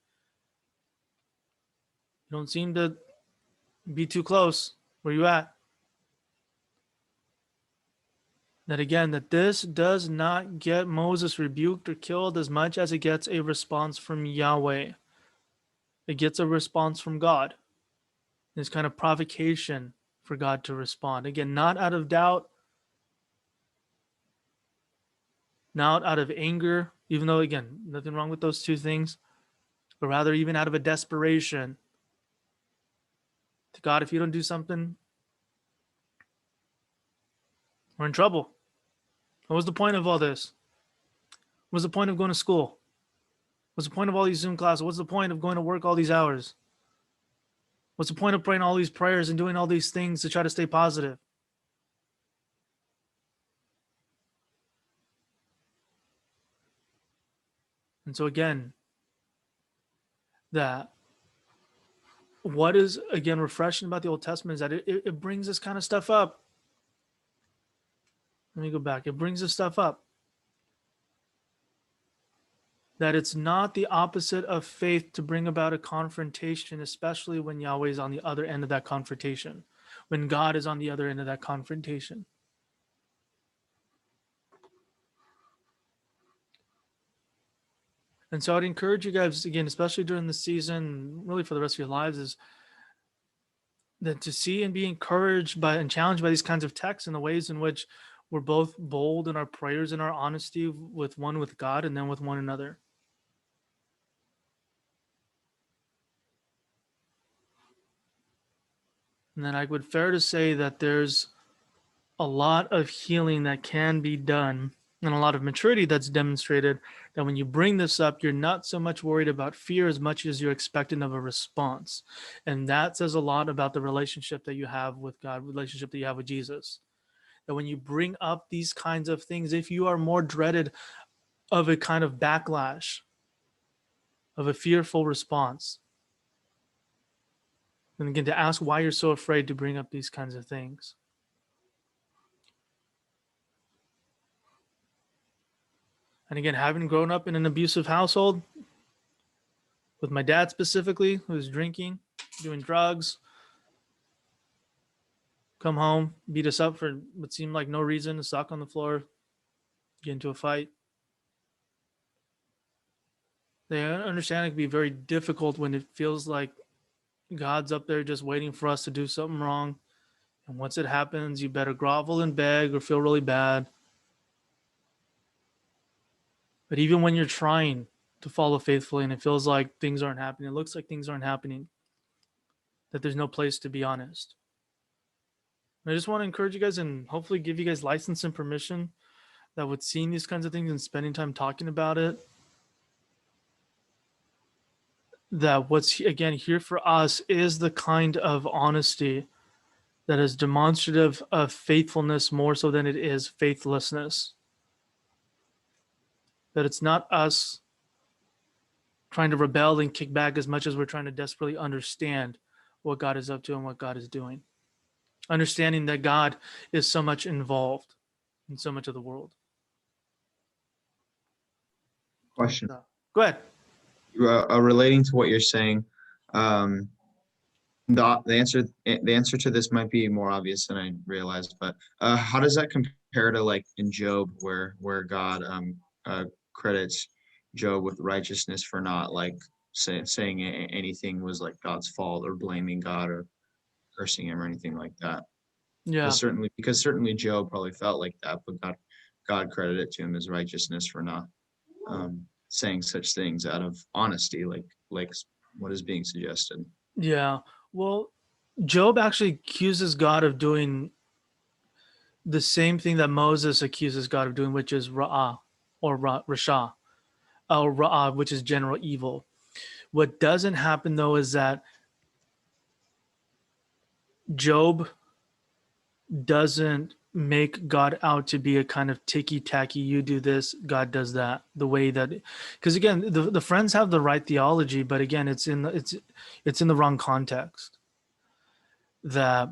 you don't seem to be too close. Where you at? That again, that this does not get Moses rebuked or killed as much as it gets a response from Yahweh. It gets a response from God. This kind of provocation for God to respond. Again, not out of doubt, not out of anger, even though, again, nothing wrong with those two things, but rather even out of a desperation. To God, if you don't do something, we're in trouble. What was the point of all this? What was the point of going to school? What's the point of all these Zoom classes? What's the point of going to work all these hours? What's the point of praying all these prayers and doing all these things to try to stay positive? And so again, that what is, again, refreshing about the Old Testament is that it brings this kind of stuff up. Let me go back. It brings this stuff up. That it's not the opposite of faith to bring about a confrontation, especially when Yahweh is on the other end of that confrontation, when God is on the other end of that confrontation. And so I'd encourage you guys, again, especially during the season, really for the rest of your lives, is that to see and be encouraged by and challenged by these kinds of texts and the ways in which we're both bold in our prayers and our honesty with God and then with one another. And then I would fair to say that there's a lot of healing that can be done and a lot of maturity that's demonstrated, that when you bring this up, you're not so much worried about fear as much as you're expectant of a response. And that says a lot about the relationship that you have with God, relationship that you have with Jesus. That when you bring up these kinds of things, if you are more dreaded of a kind of backlash, of a fearful response, then again, to ask why you're so afraid to bring up these kinds of things. And again, having grown up in an abusive household, with my dad specifically, who was drinking, doing drugs, come home, beat us up for what seemed like no reason, suck on the floor, get into a fight. They understand it can be very difficult when it feels like God's up there just waiting for us to do something wrong. And once it happens, you better grovel and beg or feel really bad. But even when you're trying to follow faithfully and it feels like things aren't happening, it looks like things aren't happening, that there's no place to be honest. And I just want to encourage you guys and hopefully give you guys license and permission that with seeing these kinds of things and spending time talking about it, that what's again here for us is the kind of honesty that is demonstrative of faithfulness more so than it is faithlessness. That it's not us trying to rebel and kick back as much as we're trying to desperately understand what God is up to and what God is doing. Understanding that God is so much involved in so much of the world. Question. Go ahead. Relating to what you're saying, the answer to this might be more obvious than I realized, but how does that compare to like in Job, where God credits Job with righteousness for not like saying anything was like God's fault or blaming God or cursing him or anything like that? Yeah. Because certainly Job probably felt like that, but God credited it to him as righteousness for not saying such things out of honesty, like what is being suggested. Yeah. Well, Job actually accuses God of doing the same thing that Moses accuses God of doing, which is Ra'ah or Rasha, or Ra'ah, which is general evil. What doesn't happen though is that Job doesn't make God out to be a kind of ticky-tacky, you do this, God does that, the way that, because again, the friends have the right theology, but again, it's in the wrong context. That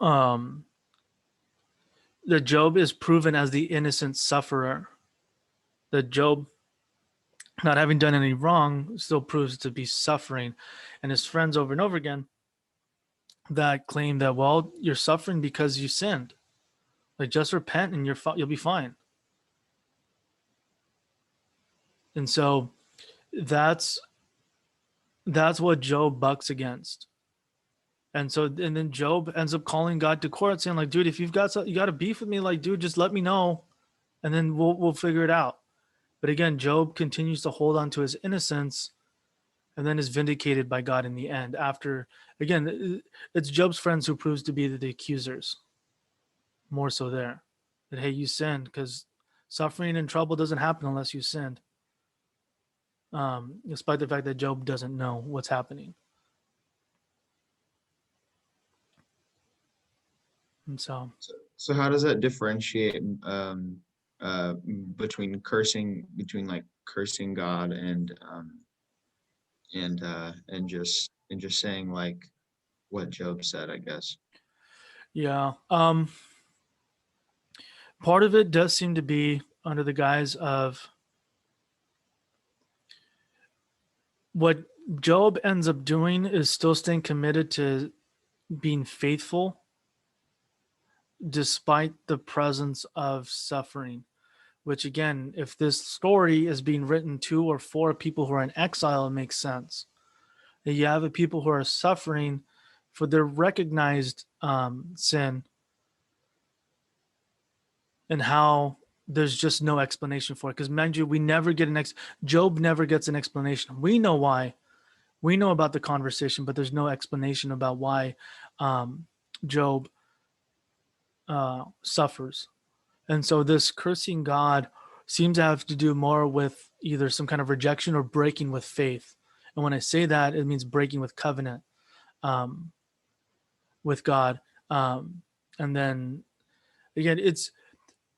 that Job is proven as the innocent sufferer. That Job, not having done any wrong, still proves to be suffering, and his friends over and over again that claim that, well, you're suffering because you sinned. Like, just repent and you'll be fine. And so that's what Job bucks against. And then Job ends up calling God to court, saying like, dude, if you got a beef with me, like, dude, just let me know, and then we'll figure it out. But again, Job continues to hold on to his innocence, and then is vindicated by God in the end. After, again, it's Job's friends who proves to be the accusers, more so there, that hey, you sinned, because suffering and trouble doesn't happen unless you sinned. Despite the fact that Job doesn't know what's happening. And so how does that differentiate between like cursing God and just saying like what Job said, I guess? Yeah. Part of it does seem to be under the guise of what Job ends up doing is still staying committed to being faithful despite the presence of suffering, which again, if this story is being written to or for people who are in exile, it makes sense. You have the people who are suffering for their recognized sin, and how there's just no explanation for it. Because mind you, we never get Job never gets an explanation. We know why. We know about the conversation, but there's no explanation about why Job suffers. And so this cursing God seems to have to do more with either some kind of rejection or breaking with faith. And when I say that, it means breaking with covenant with God. And then again, it's,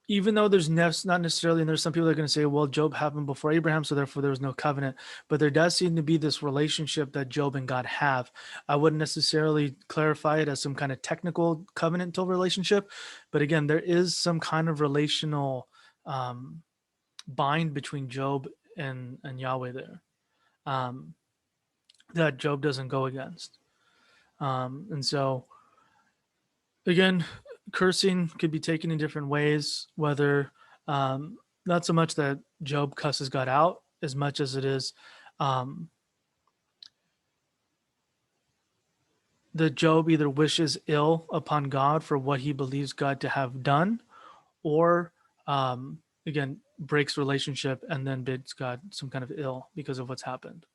even though there's not necessarily, and there's some people that are going to say, well, Job happened before Abraham, so therefore there was no covenant. But there does seem to be this relationship that Job and God have. I wouldn't necessarily clarify it as some kind of technical covenantal relationship. But again, there is some kind of relational bind between Job and Yahweh there that Job doesn't go against. And so, again, cursing could be taken in different ways, whether not so much that Job cusses God out as much as it is that Job either wishes ill upon God for what he believes God to have done, or again, breaks relationship and then bids God some kind of ill because of what's happened.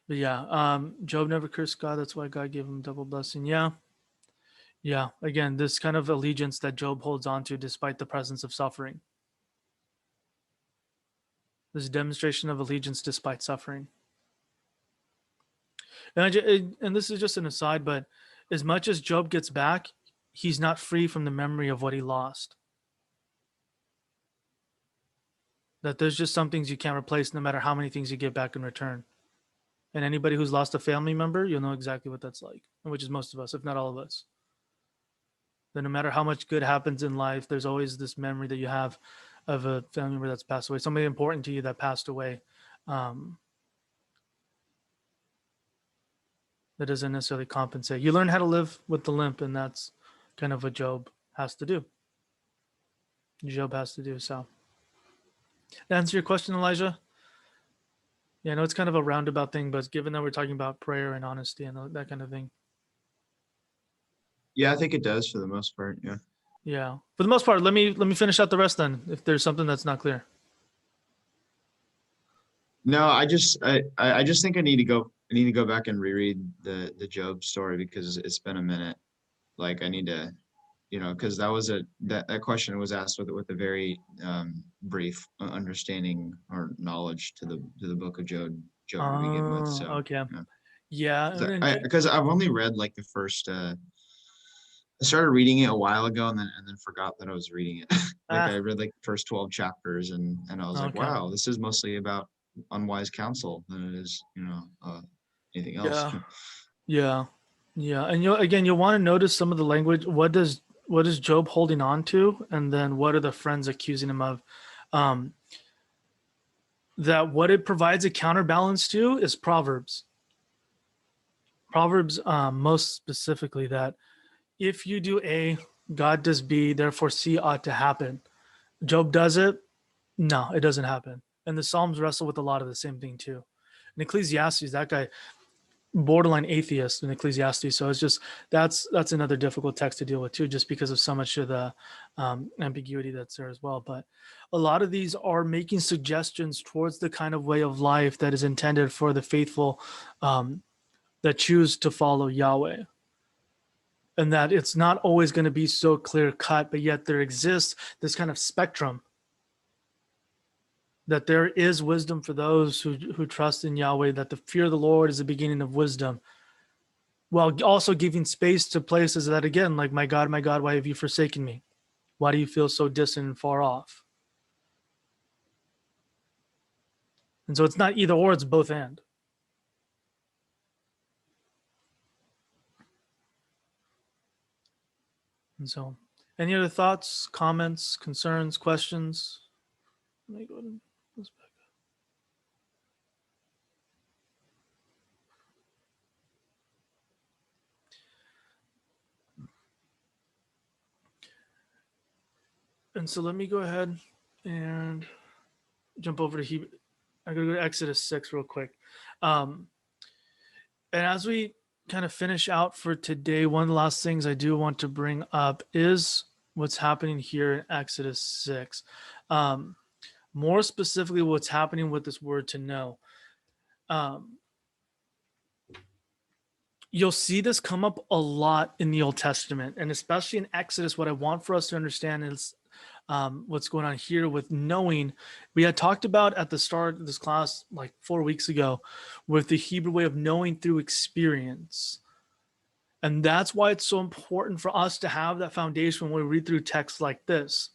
But yeah, Job never cursed God. That's why God gave him double blessing. Yeah. Yeah. Again, this kind of allegiance that Job holds on to despite the presence of suffering. This demonstration of allegiance despite suffering. And this is just an aside, but as much as Job gets back, he's not free from the memory of what he lost. That there's just some things you can't replace no matter how many things you get back in return. And anybody who's lost a family member, you'll know exactly what that's like, which is most of us, if not all of us. That no matter how much good happens in life, there's always this memory that you have of a family member that's passed away, somebody important to you that passed away. That doesn't necessarily compensate. You learn how to live with the limp, and that's kind of what Job has to do. Job has to do. So, to answer your question, Elijah, yeah, I know it's kind of a roundabout thing, but given that we're talking about prayer and honesty and that kind of thing. Yeah, I think it does for the most part. Yeah. Yeah, for the most part. Let me finish out the rest then. If there's something that's not clear. No, I just think I need to go back and reread the Job story because it's been a minute. Like I need to, because that question was asked with a very brief understanding or knowledge to the book of Job to begin with. Oh, So okay. yeah. Yeah. Because I've only read like the first I started reading it a while ago and then forgot that I was reading it. Like I read like the first 12 chapters and I was like, Okay. wow, this is mostly about unwise counsel than it is, anything else. Yeah. And you'll want to notice some of the language. What is Job holding on to, and then what are the friends accusing him of? That what it provides a counterbalance to is Proverbs. Proverbs, most specifically, that if you do A, God does B, therefore C ought to happen. Job does it. No, it doesn't happen. And the Psalms wrestle with a lot of the same thing too. In Ecclesiastes, that guy, borderline atheist in Ecclesiastes. So it's just that's another difficult text to deal with too, just because of so much of the ambiguity that's there as well. But a lot of these are making suggestions towards the kind of way of life that is intended for the faithful that choose to follow Yahweh. And that it's not always going to be so clear cut, but yet there exists this kind of spectrum that there is wisdom for those who trust in Yahweh, that the fear of the Lord is the beginning of wisdom, while also giving space to places that, again, like, my God, why have you forsaken me? Why do you feel so distant and far off? And so it's not either or, it's both and. And so, any other thoughts, comments, concerns, questions? Let me go ahead and this back. And so let me go ahead and jump over to Hebrew. I'm going to go to Exodus 6 real quick. And as we kind of finish out for today, one of the last things I do want to bring up is what's happening here in Exodus 6. More specifically, what's happening with this word to know. You'll see this come up a lot in the Old Testament, and especially in Exodus. What I want for us to understand is what's going on here with knowing. We had talked about at the start of this class like 4 weeks ago with the Hebrew way of knowing through experience. And that's why it's so important for us to have that foundation when we read through texts like this.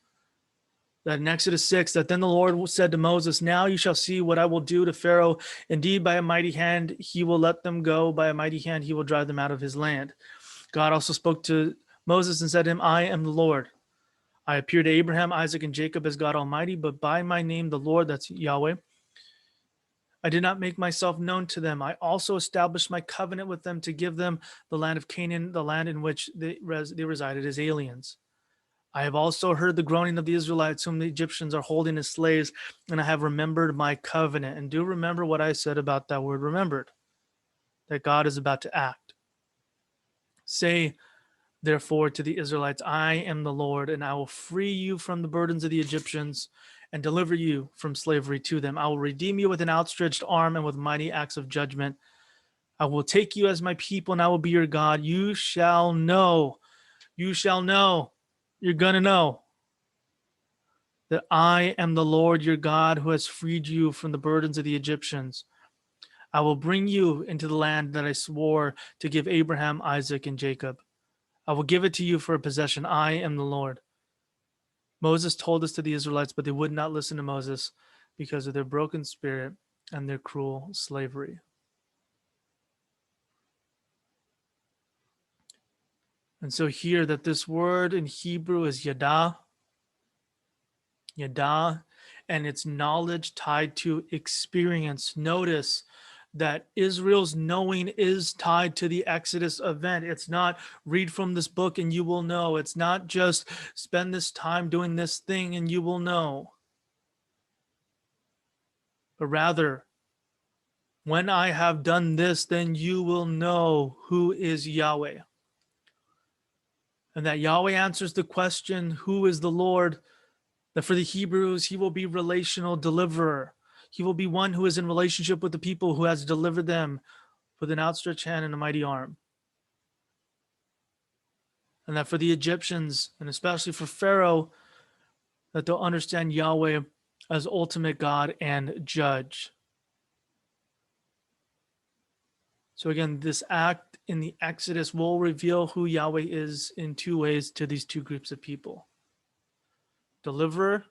That in Exodus 6, that then the Lord said to Moses, now you shall see what I will do to Pharaoh. Indeed, by a mighty hand, he will let them go. By a mighty hand, he will drive them out of his land. God also spoke to Moses and said to him, I am the Lord. I appeared to Abraham, Isaac, and Jacob as God Almighty, but by my name, the Lord, that's Yahweh, I did not make myself known to them. I also established my covenant with them to give them the land of Canaan, the land in which they resided as aliens. I have also heard the groaning of the Israelites, whom the Egyptians are holding as slaves, and I have remembered my covenant. And do remember what I said about that word remembered, that God is about to act. Say, therefore, to the Israelites, I am the Lord, and I will free you from the burdens of the Egyptians and deliver you from slavery to them. I will redeem you with an outstretched arm and with mighty acts of judgment. I will take you as my people, and I will be your God. You shall know, you're going to know that I am the Lord your God who has freed you from the burdens of the Egyptians. I will bring you into the land that I swore to give Abraham, Isaac, and Jacob. I will give it to you for a possession. I am the Lord. Moses told this to the Israelites, but they would not listen to Moses because of their broken spirit and their cruel slavery. And so here that this word in Hebrew is yada, and its knowledge tied to experience. Notice that Israel's knowing is tied to the Exodus event. It's not read from this book and you will know. It's not just spend this time doing this thing and you will know. But rather, when I have done this, then you will know who is Yahweh. And that Yahweh answers the question, who is the Lord? That for the Hebrews, he will be relational deliverer. He will be one who is in relationship with the people, who has delivered them with an outstretched hand and a mighty arm. And that for the Egyptians, and especially for Pharaoh, that they'll understand Yahweh as ultimate God and judge. So again, this act in the Exodus will reveal who Yahweh is in two ways to these two groups of people. Deliverer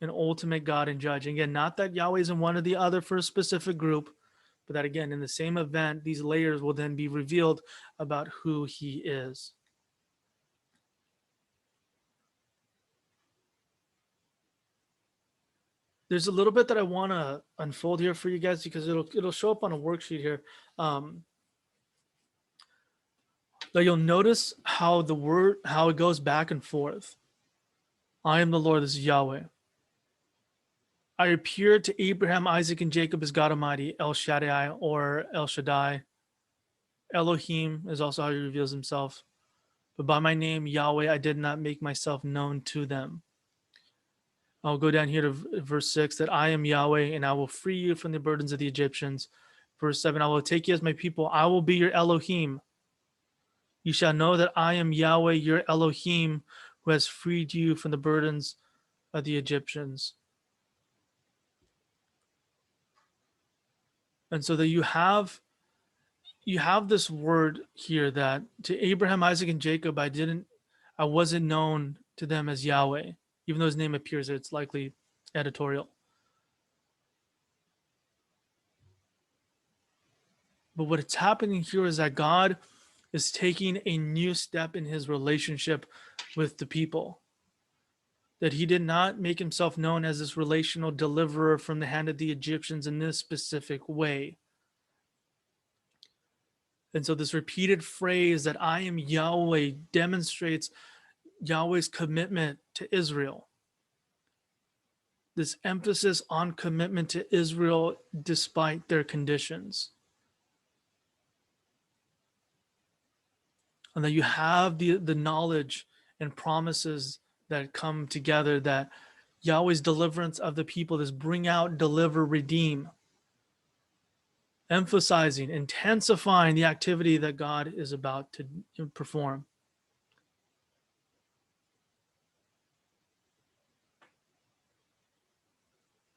and ultimate God and judge. And again, not that Yahweh is in one or the other for a specific group, but that again, in the same event, these layers will then be revealed about who he is. There's a little bit that I want to unfold here for you guys because it'll show up on a worksheet here. But you'll notice how it goes back and forth. I am the Lord, this is Yahweh. I appeared to Abraham, Isaac, and Jacob as God Almighty, El Shaddai or El Shaddai. Elohim is also how he reveals himself. But by my name, Yahweh, I did not make myself known to them. I'll go down here to verse 6, that I am Yahweh, and I will free you from the burdens of the Egyptians. Verse 7, I will take you as my people. I will be your Elohim. You shall know that I am Yahweh, your Elohim, who has freed you from the burdens of the Egyptians. And so that you have this word here that to Abraham, Isaac, and Jacob, I wasn't known to them as Yahweh, even though his name appears there. It's likely editorial. But what's happening here is that God is taking a new step in his relationship with the people. That he did not make himself known as this relational deliverer from the hand of the Egyptians in this specific way. And so this repeated phrase that I am Yahweh demonstrates Yahweh's commitment to Israel. This emphasis on commitment to Israel despite their conditions. And that you have the knowledge and promises that come together, that Yahweh's deliverance of the people is bring out, deliver, redeem. Emphasizing, intensifying the activity that God is about to perform.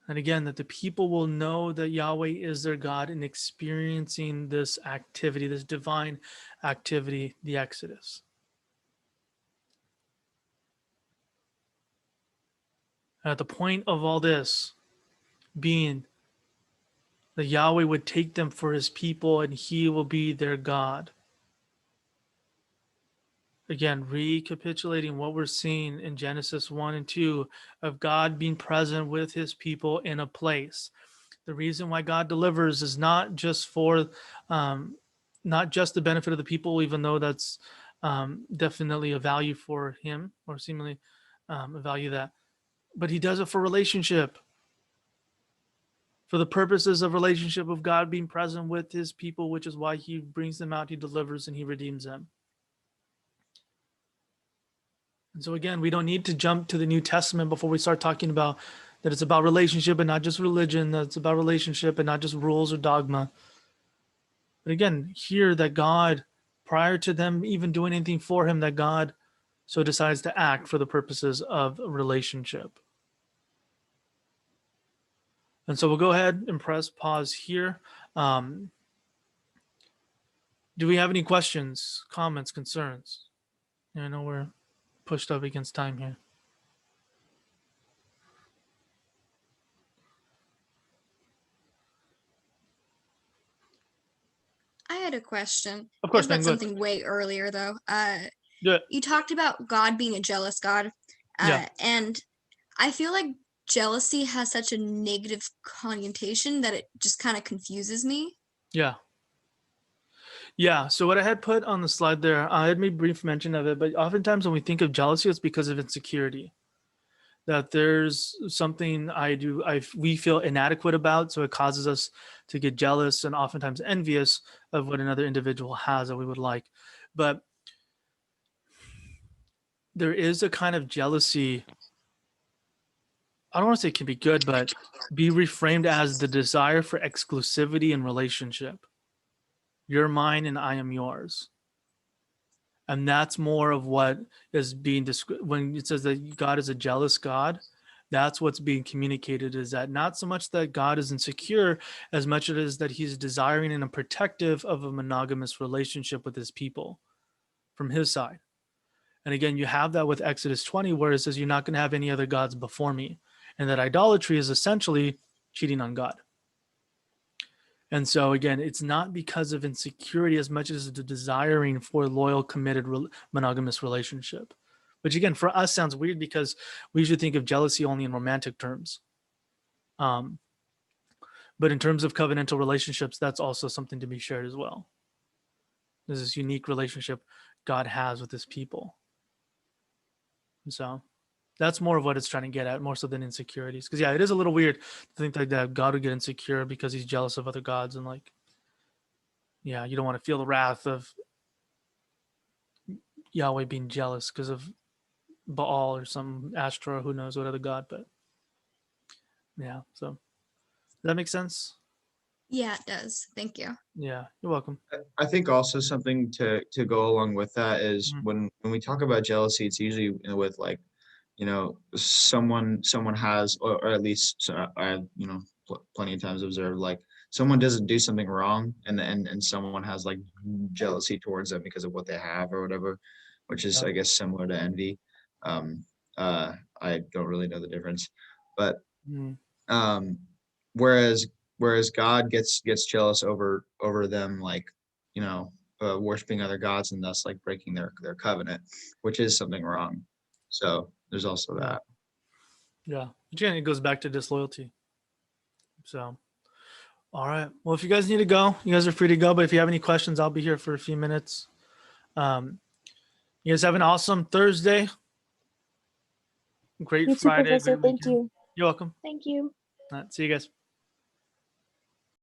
And again, that the people will know that Yahweh is their God in experiencing this activity, this divine activity, the Exodus. And at the point of all this being that Yahweh would take them for his people and he will be their God. Again, recapitulating what we're seeing in Genesis 1 and 2 of God being present with his people in a place. The reason why God delivers is not just for, not just the benefit of the people, even though that's definitely a value for him, or seemingly a value that, but he does it for relationship, for the purposes of relationship of God being present with his people, which is why he brings them out, he delivers, and he redeems them. And so again, we don't need to jump to the New Testament before we start talking about that it's about relationship and not just religion, that it's about relationship and not just rules or dogma. But again, here that God, prior to them even doing anything for him, that God so decides to act for the purposes of relationship. And so we'll go ahead and press pause here. Do we have any questions, comments, concerns? I know we're pushed up against time here. I had a question. Of course, It's about man, go ahead. something way earlier though. Do it. You talked about God being a jealous God. Yeah. And I feel like jealousy has such a negative connotation that it just kind of confuses me. Yeah. Yeah. So what I had put on the slide there, I had made brief mention of it, but oftentimes when we think of jealousy, it's because of insecurity. That there's something we feel inadequate about, so it causes us to get jealous and oftentimes envious of what another individual has that we would like. But there is a kind of jealousy, I don't want to say it can be good, but be reframed as the desire for exclusivity in relationship. You're mine and I am yours. And that's more of what is being described when it says that God is a jealous God. That's what's being communicated, is that not so much that God is insecure as much as it is that he's desiring and protective of a monogamous relationship with his people from his side. And again, you have that with Exodus 20, where it says you're not going to have any other gods before me. And that idolatry is essentially cheating on God. And so again, it's not because of insecurity as much as the desiring for loyal, committed, monogamous relationship. Which again, for us sounds weird because we usually think of jealousy only in romantic terms. But in terms of covenantal relationships, that's also something to be shared as well. There's this unique relationship God has with his people. And so that's more of what it's trying to get at, more so than insecurities. Because yeah, it is a little weird to think like that God would get insecure because he's jealous of other gods, and like, yeah, you don't want to feel the wrath of Yahweh being jealous because of Baal or some Ashtoreth, who knows what other god. But yeah, so does that make sense? Yeah, it does. Thank you. Yeah, you're welcome. I think also something to go along with that is Mhm. when we talk about jealousy, it's usually with like, someone has, or at least I plenty of times observed, like someone doesn't do something wrong and someone has like jealousy towards them because of what they have or whatever, which is Yeah. I guess similar to envy. I don't really know the difference, but Mhm. whereas God gets jealous over them, like worshiping other gods and thus like breaking their covenant, which is something wrong. So there's also Yeah. that. Yeah. Again, it goes back to disloyalty. So, all right. Well, if you guys need to go, you guys are free to go. But if you have any questions, I'll be here for a few minutes. You guys have an awesome Thursday. Great You too, Friday. Professor. Great Thank weekend. you. You're welcome. Thank you. See you guys.